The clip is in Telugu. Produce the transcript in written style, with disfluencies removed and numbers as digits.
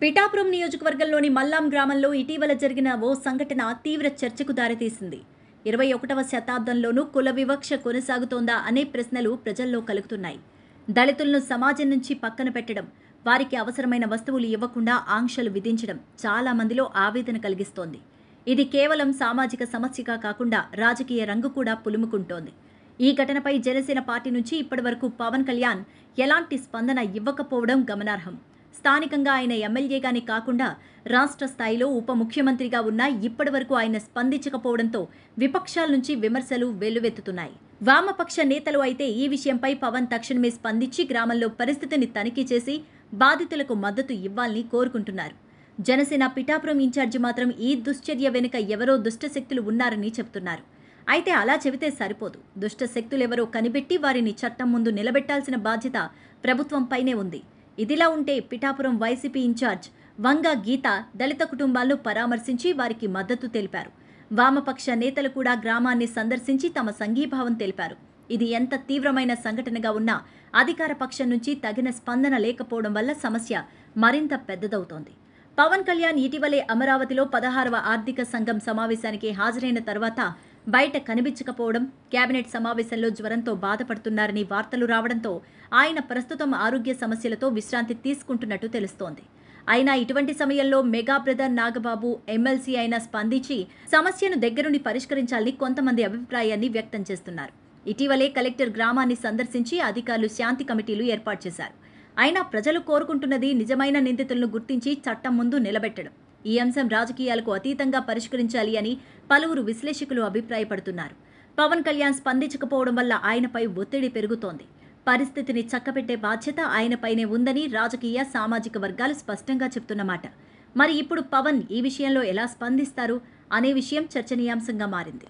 పిఠాపురం నియోజకవర్గంలోని మల్లాం గ్రామంలో ఇటీవల జరిగిన ఓ సంఘటన తీవ్ర చర్చకు దారితీసింది. 21వ శతాబ్దంలోనూ కుల వివక్ష కొనసాగుతోందా అనే ప్రశ్నలు ప్రజల్లో కలుగుతున్నాయి. దళితులను సమాజం నుంచి పక్కన పెట్టడం, వారికి అవసరమైన వస్తువులు ఇవ్వకుండా ఆంక్షలు విధించడం చాలా మందిలో ఆవేదన కలిగిస్తోంది. ఇది కేవలం సామాజిక సమస్యగా కాకుండా రాజకీయ రంగు కూడా పులుముకుంటోంది. ఈ ఘటనపై జనసేన పార్టీ నుంచి ఇప్పటివరకు పవన్ కళ్యాణ్ ఎలాంటి స్పందన ఇవ్వకపోవడం గమనార్హం. స్థానికంగా ఆయన ఎమ్మెల్యేగానే కాకుండా రాష్ట్ర స్థాయిలో ఉప ముఖ్యమంత్రిగా ఉన్నా ఇప్పటివరకు ఆయన స్పందించకపోవడంతో విపక్షాల నుంచి విమర్శలు వెల్లువెత్తుతున్నాయి. వామపక్ష నేతలు అయితే ఈ విషయంపై పవన్ తక్షణమే స్పందించి గ్రామంలో పరిస్థితిని తనిఖీ చేసి బాధితులకు మద్దతు ఇవ్వాలని కోరుకుంటున్నారు. జనసేన పిఠాపురం ఇన్ఛార్జి మాత్రం ఈ దుశ్చర్య వెనుక ఎవరో దుష్టశక్తులు ఉన్నారని చెబుతున్నారు. అయితే అలా చెబితే సరిపోదు. దుష్టశక్తులెవరో కనిపెట్టి వారిని చట్టం ముందు నిలబెట్టాల్సిన బాధ్యత ప్రభుత్వంపైనే ఉంది. ఇదిలా ఉంటే పిఠాపురం వైసీపీ ఇన్ఛార్జ్ వంగ గీత దళిత కుటుంబాలను పరామర్శించి వారికి మద్దతు తెలిపారు. వామపక్ష నేతలు కూడా గ్రామాన్ని సందర్శించి తమ సంఘీభావం తెలిపారు. ఇది ఎంత తీవ్రమైన సంఘటనగా ఉన్నా అధికార పక్షం నుంచి తగిన స్పందన లేకపోవడం వల్ల సమస్య మరింత పెద్దదవుతోంది. పవన్ కళ్యాణ్ ఇటీవలే అమరావతిలో 16వ ఆర్థిక సంఘం సమావేశానికి హాజరైన తర్వాత బయట కనిపించకపోవడం, కేబినెట్ సమావేశంలో జ్వరంతో బాధపడుతున్నారని వార్తలు రావడంతో ఆయన ప్రస్తుతం ఆరోగ్య సమస్యలతో విశ్రాంతి తీసుకుంటున్నట్టు తెలుస్తోంది. అయినా ఇటువంటి సమయంలో మెగా బ్రదర్ నాగబాబు ఎమ్మెల్సీ అయినా స్పందించి సమస్యను దగ్గరుండి పరిష్కరించాలని కొంతమంది అభిప్రాయాన్ని వ్యక్తం చేస్తున్నారు. ఇటీవలే కలెక్టర్ గ్రామాన్ని సందర్శించి అధికారులు శాంతి కమిటీలు ఏర్పాటు చేశారు. అయినా ప్రజలు కోరుకుంటున్నది నిజమైన నిందితులను గుర్తించి చట్టం ముందు నిలబెట్టడం. ఈ అంశం రాజకీయాలకు అతీతంగా పరిష్కరించాలి అని పలువురు విశ్లేషకులు అభిప్రాయపడుతున్నారు. పవన్ కళ్యాణ్ స్పందించకపోవడం వల్ల ఆయనపై ఒత్తిడి పెరుగుతోంది. పరిస్థితిని చక్కబెట్టే బాధ్యత ఆయనపైనే ఉందని రాజకీయ, సామాజిక వర్గాలు స్పష్టంగా చెప్తున్నమాట. మరి ఇప్పుడు పవన్ ఈ విషయంలో ఎలా స్పందిస్తారు అనే విషయం చర్చనీయాంశంగా మారింది.